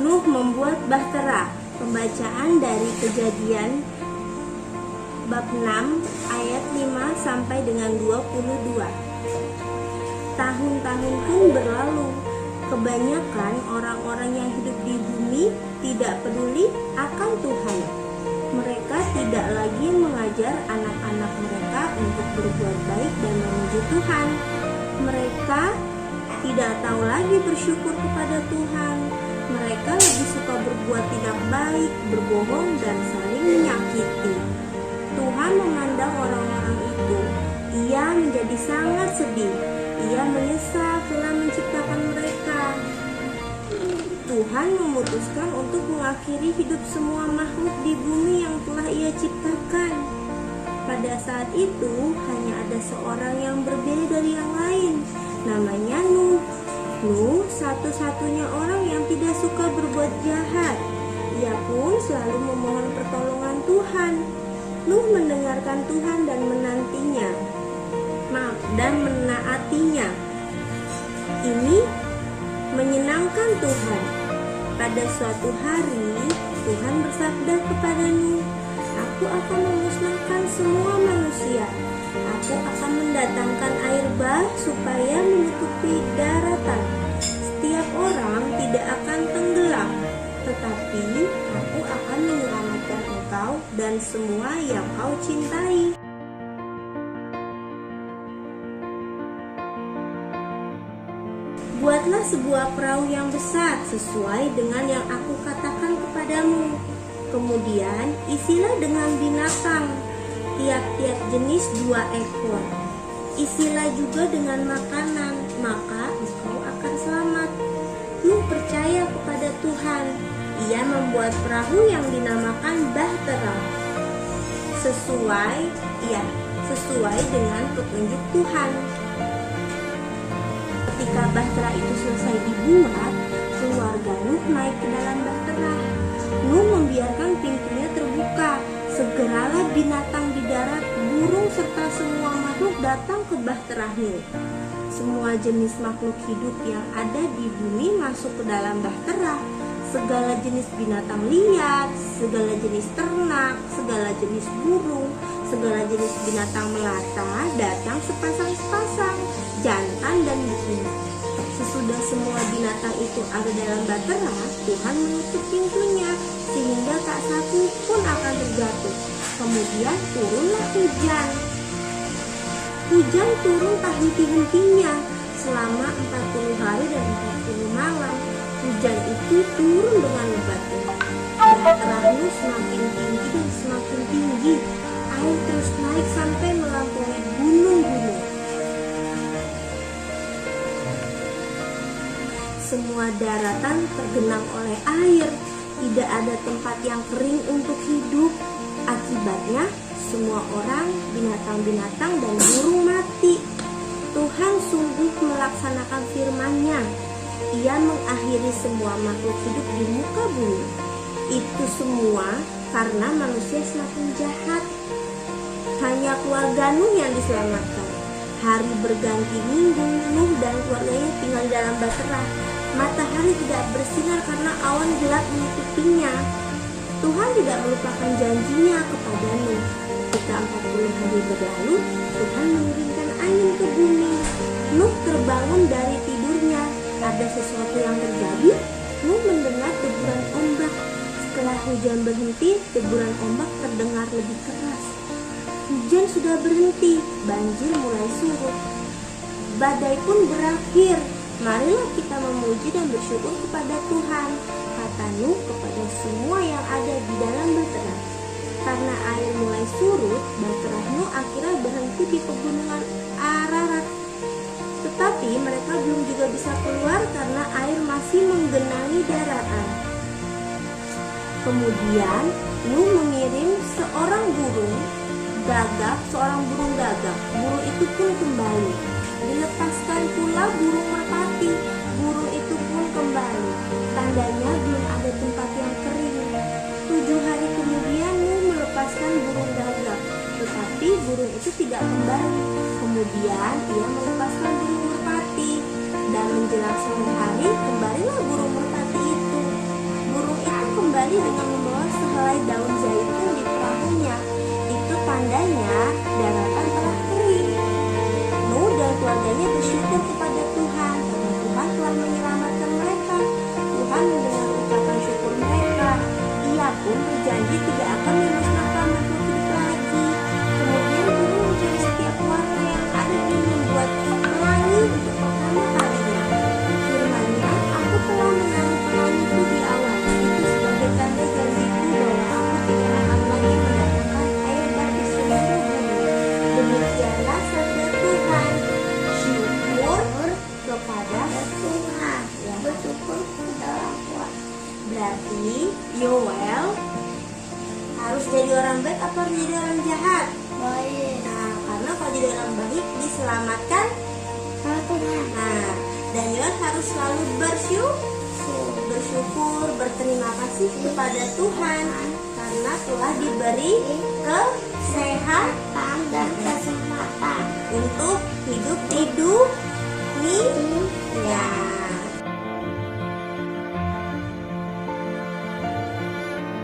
Nuh membuat bahtera. Pembacaan dari Kejadian bab 6 ayat 5 sampai dengan 22. Tahun-tahun pun berlalu. Kebanyakan orang-orang yang hidup di bumi tidak peduli akan Tuhan. Mereka tidak lagi mengajar anak-anak mereka untuk berbuat baik dan memuji Tuhan. Mereka tidak tahu lagi bersyukur kepada Tuhan. Mereka lebih suka berbuat tidak baik, berbohong, dan saling menyakiti. Tuhan memandang orang-orang itu. Ia menjadi sangat sedih. Ia menyesal telah menciptakan mereka. Tuhan memutuskan untuk mengakhiri hidup semua makhluk di bumi yang telah Ia ciptakan. Pada saat itu, hanya ada seorang yang berbeda dari yang lain. Namanya Nuh. Nuh satu-satunya orang yang tidak suka berbuat jahat. Ia pun selalu memohon pertolongan Tuhan. Nuh mendengarkan Tuhan dan menaatinya. Ini menyenangkan Tuhan. Pada suatu hari, Tuhan bersabda kepada Nuh, "Aku akan memusnahkan semua manusia. Aku akan mendatangkan air bah supaya menutupi daratan. Setiap orang tidak akan tenggelam, tetapi aku akan menyelamatkan engkau dan semua yang kau cintai." Buatlah sebuah perahu yang besar sesuai dengan yang aku katakan kepadamu. Kemudian isilah dengan binatang, tiap-tiap jenis 2 ekor. Isilah juga dengan makanan, maka engkau akan selamat. Nuh percaya kepada Tuhan. Ia membuat perahu yang dinamakan bahtera. Sesuai dengan petunjuk Tuhan. Ketika bahtera itu selesai dibuat, keluarga Nuh naik ke dalam bahtera. Nuh membiarkan pintunya terbuka. Segeralah binatang di darat, burung serta semua makhluk datang ke bahtera Nuh. Semua jenis makhluk hidup yang ada di bumi masuk ke dalam bahtera. Segala jenis binatang liar, segala jenis ternak, segala jenis burung, segala jenis binatang melata datang sepasang-sepasang, jantan dan betina. Sesudah semua binatang itu ada dalam bahtera, Tuhan menutup pintunya sehingga tak satu pun akan terjatuh. Kemudian turunlah hujan. Hujan turun tak henti-hentinya selama 40 hari dan 40 malam. Hujan itu turun dengan lebatnya. Bahtera Nuh semakin tinggi dan semakin tinggi. Air terus naik sampai melampaui gunung-gunung. Semua daratan tergenang oleh air. Tidak ada tempat yang kering untuk hidup. Akibatnya, semua orang, binatang-binatang, dan burung mati. Tuhan sungguh melaksanakan firman-Nya. Ia mengakhiri semua makhluk hidup di muka bumi. Itu semua karena manusia semakin jahat. Hanya keluarga Nuh yang diselamatkan. Hari berganti minggu, Nuh dan keluarganya tinggal di dalam bahtera. Matahari tidak bersinar karena awan gelap menutupinya. Tuhan tidak melupakan janjinya kepada Nuh. Ketika 40 hari berlalu, Tuhan mengirimkan angin ke bumi. Nuh terbangun dari tidurnya. Ada sesuatu yang terjadi. Nuh mendengar deburan ombak. Setelah hujan berhenti, deburan ombak terdengar lebih keras. Hujan sudah berhenti, banjir mulai surut. Badai pun berakhir. Marilah kita memuji dan bersyukur kepada Tuhan, kata Nuh kepada semua yang ada di dalam bahtera. Karena air mulai surut, bahtera Nuh akhirnya berhenti di pegunungan Ararat. Tetapi mereka belum juga bisa keluar karena air masih menggenangi daratan. Kemudian Nuh mengirim seorang burung gagak. Burung itu pun kembali. Dilepaskan pula burung merpati. Burung itu pun kembali. Tandanya belum ada tempat yang kering. 7 hari kemudian Nuh melepaskan burung gagak, tetapi burung itu tidak kembali. Kemudian ia melepaskan burung merpati, dan menjelang sore hari kembalilah burung merpati itu. kembali dengan membawa sehelai daun zaitun di perahunya. Itu tandanya daratan telah kering. Nuh dan keluarganya bersyukur kepada Tuhan karena Tuhan telah menyelamatkan mereka. Tuhan mendengar ucapan syukur mereka. Ia pun berjanji tidak akan memusnahkan makhluk hidup lagi. Kemudian Tuhan mencari setiap warga yang ada dan membuat pelangi untuk pertama kalinya. Firman-Nya, aku telah menaruh pelangiku di awan. Itu sebagai tanda janjiku bahwa aku tidak akan lagi mendatangkan air bah di seluruh bumi. Demikianlah sabda Tuhan. Syukur kepada Tuhan. Ya, bersyukur kepada orang tua. Berarti Yoel harus jadi orang baik apa harus jadi orang jahat? Baik. Nah, karena kalau jadi orang baik diselamatkan sama Tuhan. Nah, dan Yoel harus selalu bersyukur, berterima kasih kepada Tuhan karena telah diberi kesehatan.